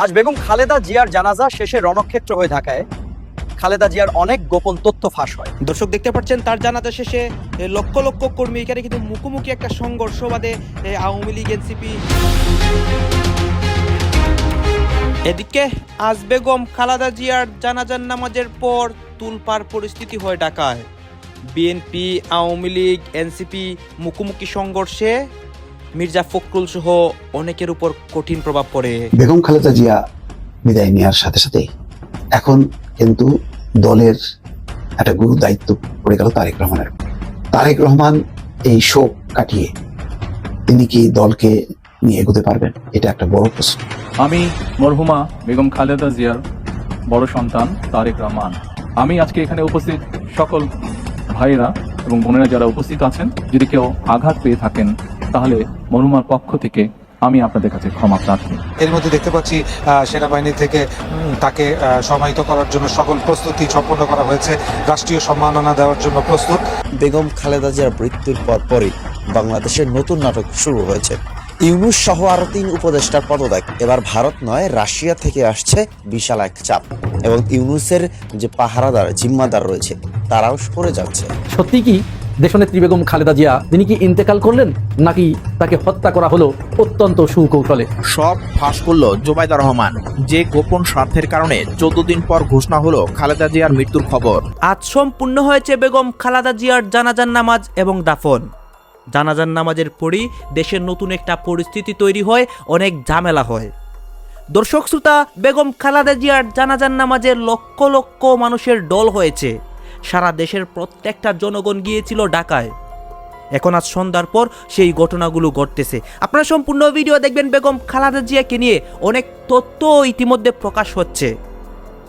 আজ বেগম খালেদা জিয়ার জানাজা শেষে রণক্ষেত্র হয়ে ঢাকায় খালেদা জিয়ার অনেক গোপন তথ্য ফাঁস হয়। দর্শক দেখতে পাচ্ছেন তার জানাজা শেষে লক্ষ লক্ষ কর্মী এখানে কিন্তু মুখোমুখি একটা সংঘর্ষ বাদে আওয়ামী লীগ এনসিপি। এদিকে আজ বেগম খালেদা জিয়ার জানাজার নামাজের পর তুলপাড় পরিস্থিতি হয় ঢাকায়। বিএনপি আওয়ামী লীগ এনসিপি মুখোমুখি সংঘর্ষে মির্জা ফখরুল সহ অনেকের উপর কঠিন প্রভাব পড়ে। বেগম খালেদা জিয়া বিদায় নেওয়ার সাথে সাথে এখন কিন্তু দলের একটা গুরু দায়িত্ব পড়ে গেল তারেক রহমানের। তারেক রহমান এই শোক কাটিয়ে তিনি কি দলকে নিয়ে এগোতে পারবেন? এটা একটা বড় প্রশ্ন। আমি মরহুমা বেগম খালেদা জিয়ার বড় সন্তান তারেক রহমান। আমি আজকে এখানে উপস্থিত সকল ভাইয়েরা এবং বোনেরা যারা উপস্থিত আছেন, যদি কেউ আঘাত পেয়ে থাকেন তাহলে মরহুমার পক্ষ থেকে আমি আপনাদের কাছে ক্ষমা প্রার্থী। এর মধ্যে দেখতে পাচ্ছি সেনাবাহিনী থেকে তাকে সম্মানিত করার জন্য সকল প্রস্তুতি সম্পন্ন করা হয়েছে, রাষ্ট্রীয় সম্মাননা দেওয়ার জন্য প্রস্তুত। বেগম খালেদা জিয়ার মৃত্যুর পরপরই বাংলাদেশের নতুন নাটক শুরু হয়েছে। ইউনূস সহ আরো 3 উপদেষ্টার পদত্যাগ। এবার ভারত নয়, রাশিয়া থেকে আসছে বিশাল এক চাপ এবং ইউনূসের যে পাহারাদার জিম্মাদার রয়েছে তারাও সরে যাচ্ছে। সত্যি কি দেশনেত্রী বেগম খালেদা জিয়া তিনি কি ইন্তেকাল করলেন, নাকি তাকে হত্যা করা হলো অত্যন্ত সুকৌশলে? সব ফাঁস করল জোবাইদা রহমান, যে গোপন স্বার্থের কারণে 14 দিন পর ঘোষণা হলো খালেদা জিয়ার মৃত্যুর খবর। আজ সম্পূর্ণ হয়েছে বেগম খালেদা জিয়ার জানাজার নামাজ এবং দাফন। জানাজার নামাজের পরই দেশের নতুন একটা পরিস্থিতি তৈরি হয়, অনেক ঝামেলা হয়। দর্শক শ্রোতা, বেগম খালেদা জিয়ার জানাজার নামাজের লক্ষ লক্ষ মানুষের ঢল হয়েছে। সারা দেশের প্রত্যেকটা জনগণ গিয়েছিল ঢাকায়। এখন আজ সন্ধ্যার পর সেই ঘটনাগুলো ঘটতেছে। আপনারা সম্পূর্ণ ভিডিও দেখবেন। বেগম খালেদা জিয়াকে নিয়ে অনেক তথ্য ইতিমধ্যে প্রকাশ হচ্ছে।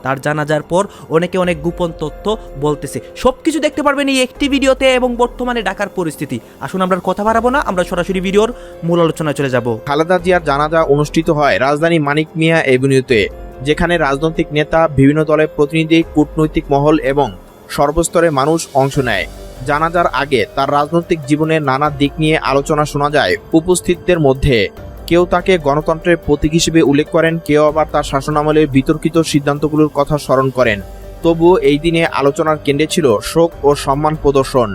তার জানাজার পর অনেকে অনেক গোপন তথ্য বলতেছে। সবকিছু দেখতে পারবেন এই একটি ভিডিওতে এবং বর্তমানে ঢাকার পরিস্থিতি। আসুন আমরা কথা বাড়াবো না, আমরা সরাসরি ভিডিওর মূল আলোচনায় চলে যাব। খালেদা জিয়ার জানাজা অনুষ্ঠিত হয় রাজধানী মানিক মিয়া এভিনিউতে, যেখানে রাজনৈতিক নেতা, বিভিন্ন দলের প্রতিনিধি, কূটনৈতিক মহল এবং সর্বস্তরে মানুষ অংশ নেয়। জানাজার আগে তার রাজনৈতিক জীবনের নানা দিক নিয়ে আলোচনা শোনা যায় উপস্থিতদের মধ্যে। কেউ তাকে গণতন্ত্রের প্রতীক হিসেবে উল্লেখ করেন, কেউ আবার তার শাসনামলের বিতর্কিত সিদ্ধান্তগুলোর কথা স্মরণ করেন। তবুও এই দিনে আলোচনার কেন্দ্রে ছিল শোক ও সম্মান প্রদর্শন।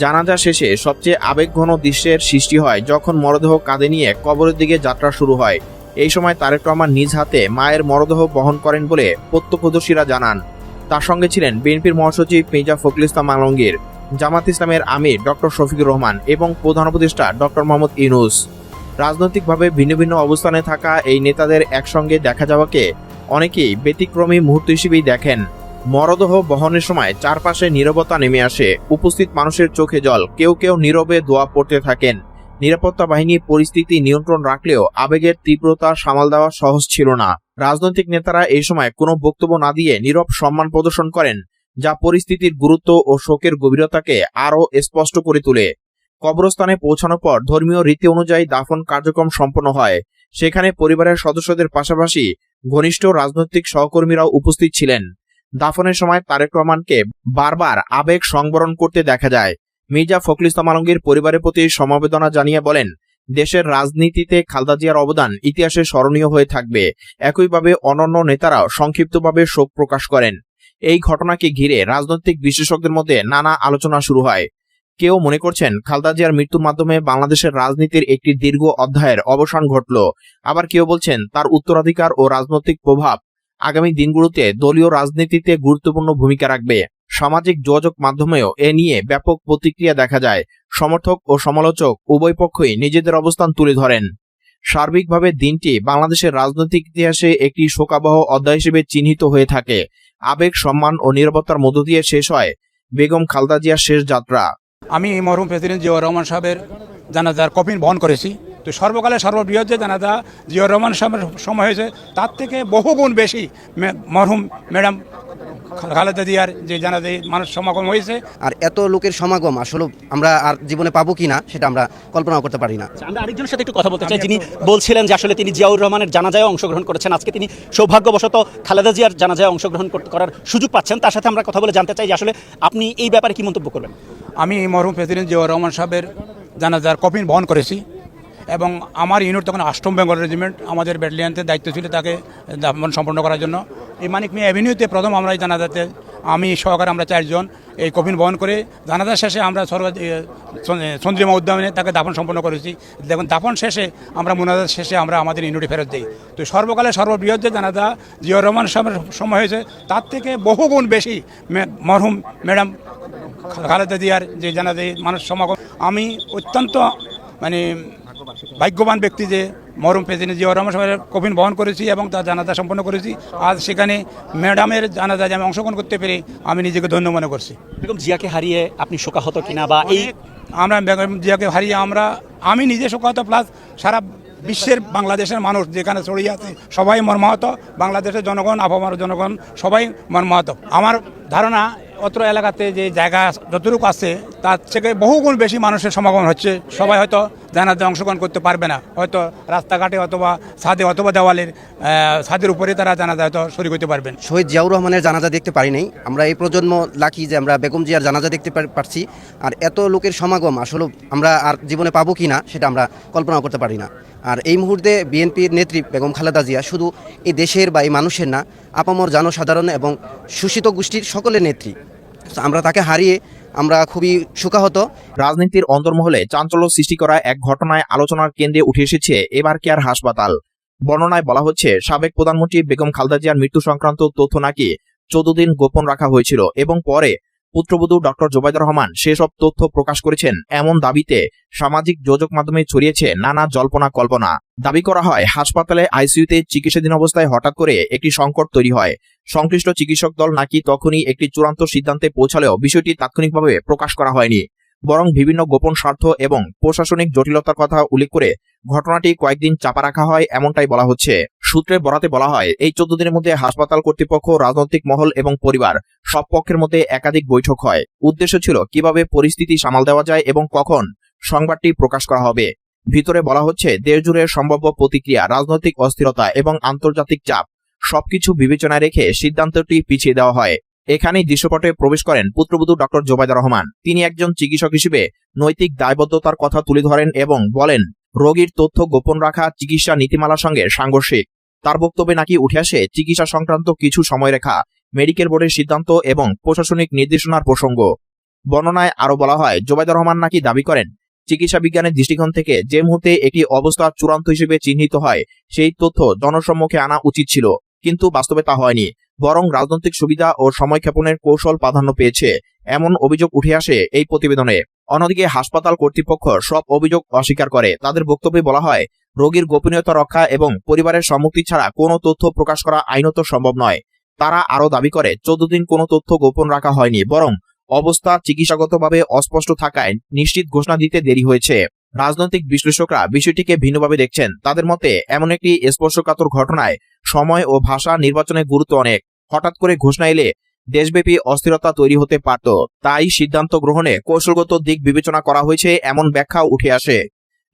জানাজা শেষে সবচেয়ে আবেগঘন দৃশ্যের সৃষ্টি হয় যখন মরদেহ কাঁধে নিয়ে কবরের দিকে যাত্রা শুরু হয়। এই সময় তারেক রহমান নিজ হাতে মায়ের মরদেহ বহন করেন বলে প্রত্যক্ষদর্শীরা জানান। তার সঙ্গে ছিলেন বিএনপির মহাসচিব মির্জা ফখরুল ইসলাম আলমগীর, জামাত ইসলামের আমির ডক্টর শফিকুর রহমান এবং প্রধান উপদেষ্টা ডক্টর মোহাম্মদ ইউনূস। রাজনৈতিকভাবে ভিন্ন ভিন্ন অবস্থানে থাকা এই নেতাদের একসঙ্গে দেখা যাওয়াকে অনেকেই ব্যতিক্রমী মুহূর্ত হিসেবেই দেখেন। মরদেহ বহনের সময় চারপাশে নীরবতা নেমে আসে। উপস্থিত মানুষের চোখে জল, কেউ কেউ নীরবে দোয়া পড়তে থাকেন। নিরাপত্তা বাহিনী পরিস্থিতি নিয়ন্ত্রণ রাখলেও আবেগের তীব্রতা সামাল দেওয়া সহজ ছিল না। রাজনৈতিক নেতারা এই সময় কোনো বক্তব্য না দিয়ে নীরব সম্মান প্রদর্শন করেন, যা পরিস্থিতির গুরুত্ব ও শোকের গভীরতাকে আরও স্পষ্ট করে তোলে। কবরস্থানে পৌঁছানোর পর ধর্মীয় রীতি অনুযায়ী দাফন কার্যক্রম সম্পন্ন হয়। সেখানে পরিবারের সদস্যদের পাশাপাশি ঘনিষ্ঠ রাজনৈতিক সহকর্মীরাও উপস্থিত ছিলেন। দাফনের সময় তারেক রহমানকে বারবার আবেগ সংবরণ করতে দেখা যায়। মির্জা ফখরুল ইসলাম আলমগীর পরিবারের প্রতি সমবেদনা জানিয়ে বলেন, দেশের রাজনীতিতে খালেদা জিয়ার অবদান ইতিহাসে স্মরণীয় হয়ে থাকবে। একইভাবে অন্যান্য নেতারাও সংক্ষিপ্তভাবে শোক প্রকাশ করেন। এই ঘটনাকে ঘিরে রাজনৈতিক বিশেষজ্ঞদের মধ্যে নানা আলোচনা শুরু হয়। কেউ মনে করছেন খালেদা জিয়ার মৃত্যুর মাধ্যমে বাংলাদেশের রাজনীতির একটি দীর্ঘ অধ্যায়ের অবসান ঘটল। আবার কেউ বলছেন তার উত্তরাধিকার ও রাজনৈতিক প্রভাব আগামী দিনগুলোতে দলীয় রাজনীতিতে গুরুত্বপূর্ণ ভূমিকা রাখবে। সামাজিক যোগাযোগ মাধ্যমেও এ নিয়ে ব্যাপক প্রতিক্রিয়া দেখা যায়। সমর্থক ও সমালোচক উভয় পক্ষই নিজেদের অবস্থান তুলে ধরেন। সার্বিকভাবে দিনটি বাংলাদেশের রাজনৈতিক ইতিহাসে একটি শোকাবহ অধ্যায় হিসেবে চিহ্নিত হয়ে থাকে। আবেগ, সম্মান ও নীরবতার মধ্য দিয়ে শেষ হয় বেগম খালেদা জিয়ার শেষ যাত্রা। আমি মরহুম প্রেসিডেন্ট জিয়াউর রহমান সাহেবের জানাজার কফিন বহন করেছি। তো সর্বকালে সর্ববৃহৎ যে জানাজা জিয়াউর রহমান সাহেবের সময় হয়েছে, তার থেকে বহুগুণ বেশি মরহুম ম্যাডাম খালেদা জিয়ার যে জানাজায় মানুষ সমাগম হয়েছে। আর এত লোকের সমাগম আসলে আমরা আর জীবনে পাবো কিনা সেটা আমরা কল্পনাও করতে পারি না। আমরা আরেকজনের সাথে একটু কথা বলতে চাই, যিনি বলছিলেন যে আসলে তিনি জিয়াউর রহমানের জানাজায় অংশগ্রহণ করেছেন। আজকে তিনি সৌভাগ্যবশত খালেদা জিয়ার জানাজায় অংশগ্রহণ করার সুযোগ পাচ্ছেন। তার সাথে আমরা কথা বলে জানতে চাই যে আসলে আপনি এই ব্যাপারে কি মন্তব্য করবেন। আমি মরহুম প্রেসিডেন্ট জিয়াউর রহমান সাহেবের জানাজার কফিন বহন করেছি এবং আমার ইউনিট তখন 8ম বেঙ্গল রেজিমেন্ট, আমাদের ব্যাটালিয়নের দায়িত্ব ছিল তাকে দাফন সম্পন্ন করার জন্য। এই মানিক মিয়া অ্যাভিনিউতে প্রথম আমরা এই জানাজাতে আমি সহকারে আমরা 4 জন এই কফিন বহন করে জানাজা শেষে আমরা চন্দ্রিমা উদ্যানে তাকে দাফন সম্পন্ন করেছি। দেখুন দাফন শেষে আমরা মোনাজাত শেষে আমরা আমাদের ইউনিটে ফেরত দিই। তো সর্বকালে সর্ববৃহৎ যে জানাজা জিয়াউর রহমান সাহেবের সময় হয়েছে তার থেকে বহুগুণ বেশি মরহুম ম্যাডাম খালেদা জিয়ার যে জানাজায় মানুষ সমাগম। আমি অত্যন্ত মানে ভাগ্যবান ব্যক্তি যে মরহুম প্রেসিডেন্ট জিয়াউর রহমান সাহেবের কফিন বহন করেছি এবং তার জানাজা সম্পন্ন করেছি। আজ সেখানে ম্যাডামের জানাজায় আমি অংশগ্রহণ করতে পেরে আমি নিজেকে ধন্য মনে করছি। বেগম জিয়াকে হারিয়ে আপনি শোকাহত কিনা বা এই আমরা বেগম জিয়াকে হারিয়ে আমি নিজে শোকাহত, প্লাস সারা বিশ্বের বাংলাদেশের মানুষ যেখানে ছড়িয়ে আছে সবাই মর্মাহত, বাংলাদেশের জনগণ, আপামর জনগণ সবাই মর্মাহত। আমার ধারণা অত্র এলাকাতে যে জায়গা যতটুকু আছে তার থেকে বহুগুণ বেশি মানুষের সমাগম হচ্ছে। সবাই হয়তো জানাজায় অংশগ্রহণ করতে পারবে না, হয়তো রাস্তাঘাটে অথবা ছাদে অথবা দেওয়ালের ছাদের উপরে তারা জানাজা হয়তো শরীক হতে পারবেন। শহীদ জিয়াউর রহমানের জানাজা দেখতে পারি নাই। আমরা এই প্রজন্ম লাকি যে আমরা বেগম জিয়ার জানাজা দেখতে পারছি। আর এত লোকের সমাগম আসলে আমরা আর জীবনে পাবো কি না সেটা আমরা কল্পনা করতে পারি না। আর এই মুহূর্তে বিএনপির নেত্রী বেগম খালেদা জিয়া শুধু এই দেশের বা এই মানুষের না, আপামর জনসাধারণ এবং শোষিত গোষ্ঠীর সকলের নেত্রী। আমরা তাকে হারিয়ে আমরা খুবই শোকাহত। রাজনীতির অন্তর্মহলে চাঞ্চল্য সৃষ্টি করা এক ঘটনায় আলোচনার কেন্দ্রে উঠে এসেছে এবার কেয়ার হাসপাতাল। বর্ণনায় বলা হচ্ছে, সাবেক প্রধানমন্ত্রী বেগম খালেদা জিয়ার মৃত্যু সংক্রান্ত তথ্য নাকি 14 দিন গোপন রাখা হয়েছিল এবং পরে পুত্রবধূ ডক্টর জোবাইদুর রহমান সেসব তথ্য প্রকাশ করেছেন। এমন দাবিতে সামাজিক যোগাযোগ মাধ্যমে ছড়িয়েছে নানা জল্পনা কল্পনা। দাবি করা হয়, হাসপাতালে আইসিইউতে চিকিৎসাধীন অবস্থায় হঠাৎ করে একটি সংকট তৈরি হয়। সংশ্লিষ্ট চিকিৎসক দল নাকি তখনই একটি চূড়ান্ত সিদ্ধান্তে পৌঁছালেও বিষয়টি তাৎক্ষণিকভাবে প্রকাশ করা হয়নি, বরং বিভিন্ন গোপন স্বার্থ এবং প্রশাসনিক জটিলতার কথা উল্লেখ করে ঘটনাটি কয়েকদিন চাপা রাখা হয়, এমনটাই বলা হচ্ছে। সূত্রে বরাতে বলা হয়, এই 14 দিনের মধ্যে হাসপাতাল কর্তৃপক্ষ, রাজনৈতিক মহল এবং পরিবার সব পক্ষের মধ্যে একাধিক বৈঠক হয়। উদ্দেশ্য ছিল কিভাবে পরিস্থিতি সামাল দেওয়া যায় এবং কখন সংবাদটি প্রকাশ করা হবে। ভিতরে বলা হচ্ছে, দেশজুড়ে সম্ভাব্য প্রতিক্রিয়া, রাজনৈতিক অস্থিরতা এবং আন্তর্জাতিক চাপ সবকিছু বিবেচনায় রেখে সিদ্ধান্তটি পিছিয়ে দেওয়া হয়। এখানেই দৃশ্যপটে প্রবেশ করেন পুত্রবধূ ডক্টর জোবাইদুর রহমান। তিনি একজন চিকিৎসক হিসেবে নৈতিক দায়বদ্ধতার কথা তুলে ধরেন এবং বলেন, রোগীর তথ্য গোপন রাখা চিকিৎসা নীতিমালার সঙ্গে সাংঘর্ষিক। তার বক্তব্যে নাকি উঠে আসে চিকিৎসা সংক্রান্ত কিছু সময়রেখা, মেডিকেল বোর্ডের সিদ্ধান্ত এবং প্রশাসনিক নির্দেশনার প্রসঙ্গ। বর্ণনায় আরো বলা হয়, জোবাইদুর রহমান নাকি দাবি করেন, চিকিৎসা বিজ্ঞানের দৃষ্টিকোণ থেকে যে মুহূর্তে একটি অবস্থা চূড়ান্ত হিসেবে চিহ্নিত হয় সেই তথ্য জনসম্মুখে আনা উচিত ছিল, কিন্তু বাস্তবে তা হয়নি, বরং রাজনৈতিক সুবিধা ও সময়ক্ষেপণের কৌশল প্রাধান্য পেয়েছে, এমন অভিযোগ উঠে আসে এই প্রতিবেদনে। অন্যদিকে হাসপাতাল কর্তৃপক্ষ সব অভিযোগ অস্বীকার করে। তাদের বক্তব্যে বলা হয়, রোগীর গোপনীয়তা রক্ষা এবং পরিবারের সম্মতি ছাড়া কোনো তথ্য প্রকাশ করা আইনত সম্ভব নয়। তারা আরও দাবি করে, 14 দিন কোনো তথ্য গোপন রাখা হয়নি, বরং অবস্থা চিকিৎসাগতভাবে অস্পষ্ট থাকায় নিশ্চিত ঘোষণা দিতে দেরি হয়েছে। রাজনৈতিক বিশ্লেষকরা বিষয়টিকে ভিন্নভাবে দেখছেন। তাদের মতে, এমন একটি স্পর্শকাতর ঘটনায় সময় ও ভাষা নির্বাচনের গুরুত্ব অনেক। হঠাৎ করে ঘোষণা এলে দেশব্যাপী অস্থিরতা তৈরি হতে পারত, তাই সিদ্ধান্ত গ্রহণে কৌশলগত দিক বিবেচনা করা হয়েছে, এমন ব্যাখ্যা উঠে আসে।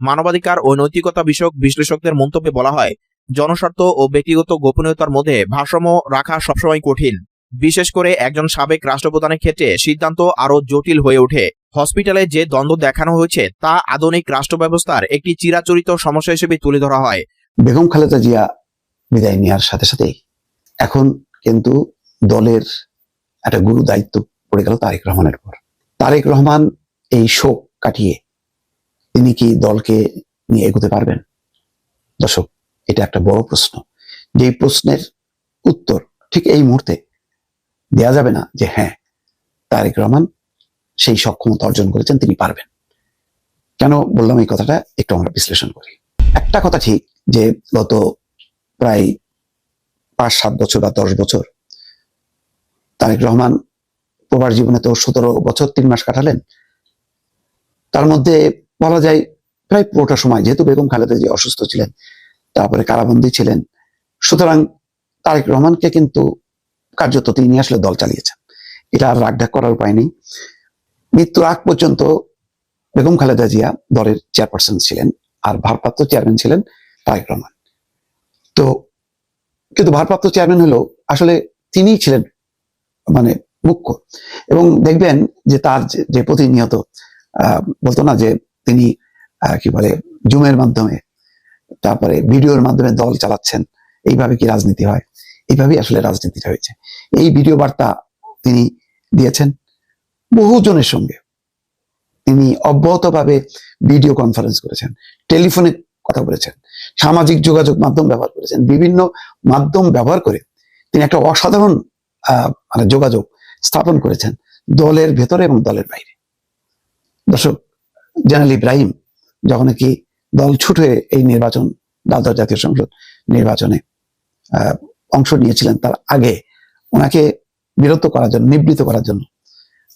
মানবাধিকার ও নৈতিকতা বিষয়ক বিশ্লেষকদের মন্তব্যে বলা হয়, জনস্বার্থ ও ব্যক্তিগত গোপনীয়তার মধ্যে ভারসাম্য রাখা সবসময় কঠিন। বিশেষ করে একজন সাবেক রাষ্ট্রপ্রধানের ক্ষেত্রে সিদ্ধান্ত আরও জটিল হয়ে ওঠে। হসপিটালে যে দ্বন্দ্ব দেখানো হয়েছে তা আধুনিক রাষ্ট্র ব্যবস্থার একটি চিরাচরিত সমস্যা হিসেবে তুলে ধরা হয়। বেগম খালেদা জিয়া বিদায় নেওয়ার সাথে সাথেই এখন কিন্তু দলের একটা গুরু দায়িত্ব পড়ে গেল তারেক রহমানের উপর। তারেক রহমান এই শোক কাটিয়ে তিনি কি দলকে নিয়ে এগোতে পারবেন? দর্শক, এটা একটা বড় প্রশ্ন, যে প্রশ্নের উত্তর ঠিক এই মুহূর্তে দেয়া যাবে না যে হ্যাঁ, তারেক রহমান সেই সক্ষমতা অর্জন করেছেন, তিনি পারবেন। কেন বললাম এই কথাটা, একটু আমরা বিশ্লেষণ করি। একটা কথা ঠিক যে গত প্রায় 5-7 বছর বা 10 বছর তারেক রহমান প্রবাস জীবনে তো 17 বছর 3 মাস কাটালেন। তার মধ্যে বলা যায় প্রায় পুরোটা সময়, যেহেতু বেগম খালেদা জিয়া অসুস্থ ছিলেন, তারপরে কারাবন্দী ছিলেন, সুতরাং তারেক রহমানকে কিন্তু কার্যত তিনি আসলে দল চালিয়েছেন। এটা আর রাগঢাক করার উপায় নেই। মৃত্যুর আগ পর্যন্ত বেগম খালেদা জিয়া দলের চেয়ারপারসন ছিলেন, আর ভারপ্রাপ্ত চেয়ারম্যান ছিলেন তারেক রহমান। তো কিন্তু ভারপ্রাপ্ত চেয়ারম্যান হলেও আসলে তিনিই ছিলেন মানে মুখ্য। এবং দেখবেন যে তার যে প্রতিনিয়ত বলতো না যে তিনি কি বলে জুমের মাধ্যমে, তারপরে ভিডিওর মাধ্যমে দল চালাচ্ছেন। এইভাবে কি রাজনীতি হয়? এইভাবেই আসলে রাজনীতিটা হয়েছে। এই ভিডিও বার্তা তিনি দিয়েছেন বহুজনের সঙ্গে। তিনি অব্যাহতভাবে ভিডিও কনফারেন্স করেছেন, টেলিফোনে কথা বলেছেন, সামাজিক যোগাযোগ মাধ্যম ব্যবহার করেছেন। বিভিন্ন মাধ্যম ব্যবহার করে তিনি একটা অসাধারণ মানে যোগাযোগ স্থাপন করেছেন দলের ভেতরে এবং দলের বাইরে। দর্শক, জেনারেল ইব্রাহিম যখন কি দল ছুটে এই নির্বাচন, দ্বাদশ জাতীয় সংসদ নির্বাচনে অংশ নিয়েছিলেন, তার আগে ওনাকে বিরত করার জন্য, নিবৃত্ত করার জন্য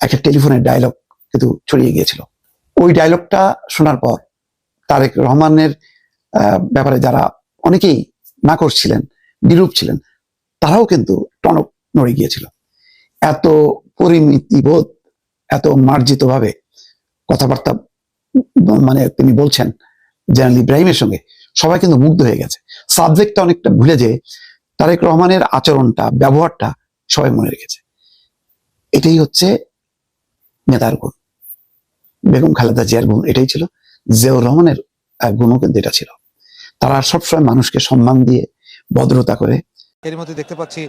একটা টেলিফোনের ডায়লগ কিন্তু ছড়িয়ে গিয়েছিল। ওই ডায়লগটা শোনার পর তারেক রহমানের ব্যাপারে যারা অনেকেই নাকচ ছিলেন, বিরূপ ছিলেন, তারাও কিন্তু টনক নড়ে গিয়েছিল। এত পরিমিতিবোধ, এত মার্জিত ভাবে কথাবার্তা মানে তিনি বলছেন জেনারেল ইব্রাহিমের সঙ্গে, সবাই কিন্তু মুগ্ধ হয়ে গেছে। সাবজেক্টটা অনেকটা ভুলে যে তারেক রহমানের আচরণটা, ব্যবহারটা সবাই মনে রেখেছে। এটাই হচ্ছে নেতার গুণ। বেগম খালেদা জিয়ার গুণ এটাই ছিল, জিয়াউর রহমানের গুণও কিন্তু এটা ছিল। তারা সবসময় মানুষকে সম্মান দিয়ে, ভদ্রতা করে। এর মধ্যে দেখতে পাচ্ছি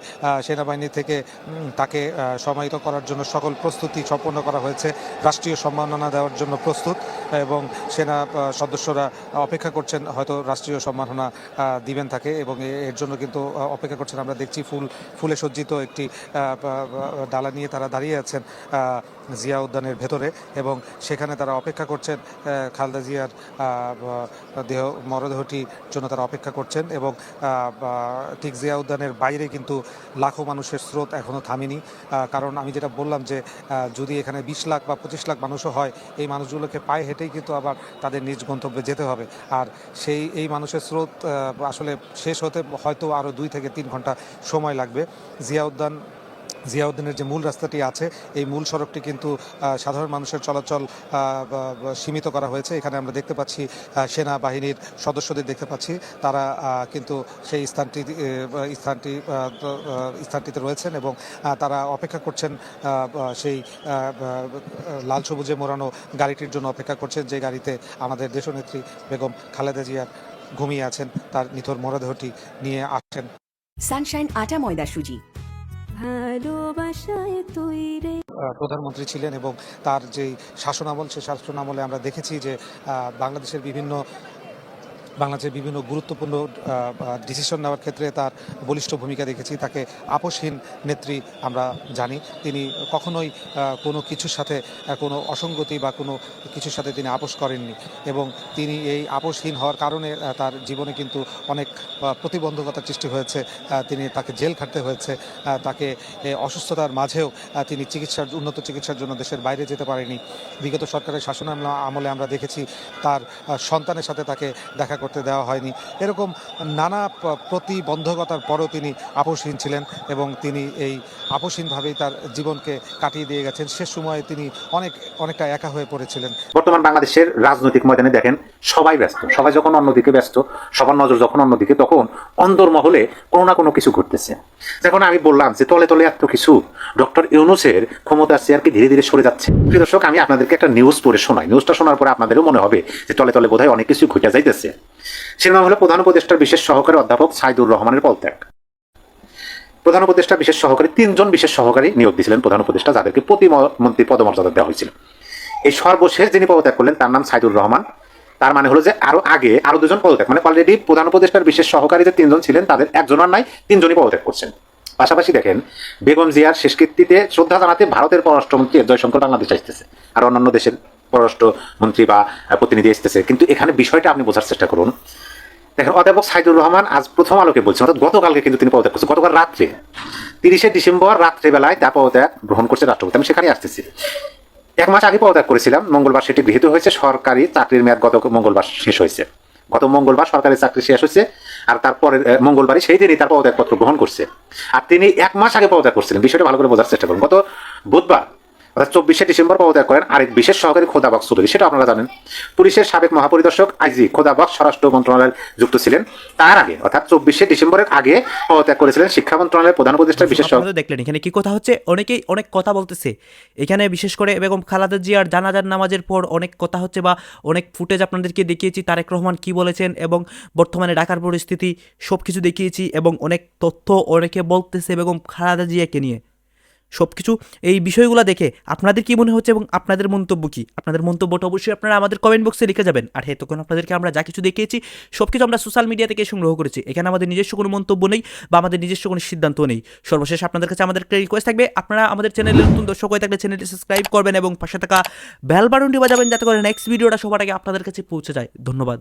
সেনাবাহিনী থেকে তাকে সম্মানিত করার জন্য সকল প্রস্তুতি সম্পন্ন করা হয়েছে। রাষ্ট্রীয় সম্মাননা দেওয়ার জন্য প্রস্তুত, এবং সেনা সদস্যরা অপেক্ষা করছেন, হয়তো রাষ্ট্রীয় সম্মাননা দিবেন তাকে, এবং এর জন্য কিন্তু অপেক্ষা করছেন। আমরা দেখছি ফুলে সজ্জিত একটি ডালা নিয়ে তারা দাঁড়িয়ে আছেন জিয়া উদ্যানের ভেতরে, এবং সেখানে তারা অপেক্ষা করছেন খালেদা জিয়ার মরদেহটির জন্য তারা অপেক্ষা করছেন। এবং ঠিক জিয়া উদ্যানের বাইরে কিন্তু লাখো মানুষের স্রোত এখনো থামেনি। কারণ আমি যেটা বললাম যে যদি এখানে 20 লাখ বা 25 লাখ মানুষও হয়, এই মানুষগুলোকে পায়ে হেঁটেই কিন্তু আবার তাদের নিজ গন্তব্যে যেতে হবে। আর এই মানুষের স্রোত আসলে শেষ হতে হয়তো আরও 2 থেকে 3 ঘন্টা সময় লাগবে। জিয়া উদ্যানের যে মূল রাস্তাটি আছে, এই মূল সড়কটি কিন্তু সাধারণ মানুষের চলাচল সীমিত করা হয়েছে। এখানে আমরা দেখতে পাচ্ছি সেনাবাহিনীর সদস্যদের দেখতে পাচ্ছি, তারা কিন্তু সেই স্থানটিতে রয়েছেন, এবং তারা অপেক্ষা করছেন সেই লাল সবুজে মোড়ানো গাড়িটির জন্য অপেক্ষা করছেন, যে গাড়িতে আমাদের দেশনেত্রী বেগম খালেদা জিয়া ঘুমিয়ে আছেন, তার নিথর মরদেহটি নিয়ে আসছেন। সানশাইন আটা ময়দা সুজি প্রধানমন্ত্রী ছিলেন, এবং তার যেই শাসনামল, সেই শাসনামলে আমরা দেখেছি যে বাংলাদেশের বিভিন্ন গুরুত্বপূর্ণ ডিসিশন নেওয়ার ক্ষেত্রে তার বলিষ্ঠ ভূমিকা দেখেছি। তাকে আপোষহীন নেত্রী আমরা জানি। তিনি কখনোই কোনো কিছুর সাথে কোনো অসঙ্গতি বা কোনো কিছুর সাথে তিনি আপোষ করেননি, এবং তিনি এই আপোষহীন হওয়ার কারণে তার জীবনে কিন্তু অনেক প্রতিবন্ধকতার সৃষ্টি হয়েছে। তাকে জেল খাটতে হয়েছে, তাকে অসুস্থতার মাঝেও তিনি উন্নত চিকিৎসার জন্য দেশের বাইরে যেতে পারেনি। বিগত সরকারের শাসন আমলে আমরা দেখেছি তার সন্তানের সাথে তাকে দেখা করতে দেওয়া হয়নি। এরকম নানা প্রতিবন্ধকতার পরও তিনি আপোষহীন ছিলেন, এবং তিনি এই আপোষহীনভাবেই তার জীবনকে কাটিয়ে দিয়ে গেছেন। শেষ সময়ে তিনি অনেকটা একা হয়ে পড়েছিলেন। বর্তমান বাংলাদেশের রাজনৈতিক ময়দানে দেখেন সবাই ব্যস্ত, সবাই যখন অন্যদিকে ব্যস্ত, সবার নজর যখন অন্যদিকে, তখন অন্তর্মহলে কোনো না কোনো কিছু ঘটতেছে। যখন আমি বললাম যে তলে তলে এত কিছু, ডক্টর ইউনূসের ক্ষমতার চেয়ারকে ধীরে ধীরে সরে যাচ্ছে। প্রিয় দর্শক, আমি আপনাদেরকে একটা নিউজ পড়ে শোনাই। নিউজটা শোনার পরে আপনাদেরও মনে হবে যে তলে তলে বোধহয় অনেক কিছু ঘটে যাইতেছে। সেটা হলো প্রধান উপদেষ্টার বিশেষ সহকারী অধ্যাপক সাইদুর রহমানের পদত্যাগ। প্রধান উপদেষ্টা বিশেষ সহকারী 3 জন বিশেষ সহকারী নিয়োগ দিয়েছিলেন প্রধান উপদেষ্টা, যাদেরকে প্রতিমন্ত্রী পদমর্যাদা দেওয়া হয়েছিল। এই সর্বশেষ যিনি পদত্যাগ করলেন তার নাম সাইদুর রহমান। তার মানে হলো যে আরো 2 জন পদত্যাগ, মানে অলরেডি প্রধান উপদেষ্টার বিশেষ সহকারী যে 3 জন ছিলেন, তাদের 1 জন আর নাই, 3 জনই পদত্যাগ করছেন। পাশাপাশি দেখেন বেগম জিয়ার শেষকৃত্যে শ্রদ্ধা জানাতে ভারতের পররাষ্ট্রমন্ত্রী এস জয়শঙ্কর বাংলাদেশ আসতেছে, আর অন্যান্য দেশের পররাষ্ট্রমন্ত্রী বা প্রতিনিধি আসতেছে। কিন্তু এখানে বিষয়টা আপনি বোঝার চেষ্টা করুন। দেখেন, অধ্যাপক সাইদুর রহমান আজ প্রথম আলোকে বলছেন, অর্থাৎ গতকালকে কিন্তু তিনি পদত্যাগ করছেন। গতকাল রাত্রে 30শে ডিসেম্বর রাত্রেবেলায় তার পদত্যাগ গ্রহণ করছে রাষ্ট্রপতি। আমি সেখানে আসতেছি। 1 মাস আগে পদত্যাগ করেছিলাম, মঙ্গলবার সেটি গৃহীত হয়েছে। সরকারি চাকরির মেয়াদ গত মঙ্গলবার শেষ হয়েছে। গত মঙ্গলবার সরকারি চাকরি শেষ হয়েছে, আর তারপরে মঙ্গলবারই সেই দিনই তার পদত্যাগপত্র গ্রহণ করছে। আর তিনি 1 মাস আগে পদত্যাগ করছিলেন। বিষয়টা ভালো করে বোঝার চেষ্টা করুন। গত বুধবার অর্থাৎ 24শে ডিসেম্বর পদত্যাগ করেন আরেক বিশেষ সহকারী খোদাবক্স চৌধুরী, সেটা আপনারা জানেন। পুলিশের সাবেক মহাপরিদর্শক আইজি খোদাবক্স স্বরাষ্ট্র মন্ত্রণালয়ে যুক্ত ছিলেন। তার আগে অর্থাৎ 24শে ডিসেম্বরের আগে পদত্যাগ করেছিলেন শিক্ষা মন্ত্রণালয়ের প্রধান উপদেষ্টা বিশেষ আপনারা দেখলেন এখানে কি কথা হচ্ছে, অনেকেই অনেক কথা বলতেছে এখানে, বিশেষ করে বেগম খালেদা জিয়ার জানাজার নামাজের পর অনেক কথা হচ্ছে বা অনেক ফুটেজ আপনাদেরকে দেখিয়েছি, তারেক রহমান কি বলেছেন এবং বর্তমানে ঢাকার পরিস্থিতি সব কিছু দেখিয়েছি, এবং অনেক তথ্য অনেকে বলতেছে বেগম খালেদা জিয়াকে নিয়ে সব কিছু। এই বিষয়গুলো দেখে আপনাদের কি মনে হচ্ছে এবং আপনাদের মন্তব্য কি? আপনাদের মন্তব্যটা অবশ্যই আপনারা আমাদের কমেন্ট বক্সে লিখে যাবেন। আর হ্যাঁ, তখন আপনাদেরকে আমরা যা কিছু দেখিয়েছি সব কিছু আমরা সোশ্যাল মিডিয়া থেকে সংগ্রহ করেছি, এখানে আমাদের নিজস্ব কোনো মন্তব্য নেই বা আমাদের নিজস্ব কোনো সিদ্ধান্ত নেই। সর্বশেষ আপনাদের কাছে আমাদের একটা রিকোয়েস্ট থাকবে, আপনারা আমাদের চ্যানেলের নতুন দর্শক হয়ে থাকলে চ্যানেলটি সাবস্ক্রাইব করবেন এবং পাশে থাকা বেল বাটনটি বাজাবেন, যাতে করে নেক্সট ভিডিওটা সবার আগে আপনাদের কাছে পৌঁছে যায়। ধন্যবাদ।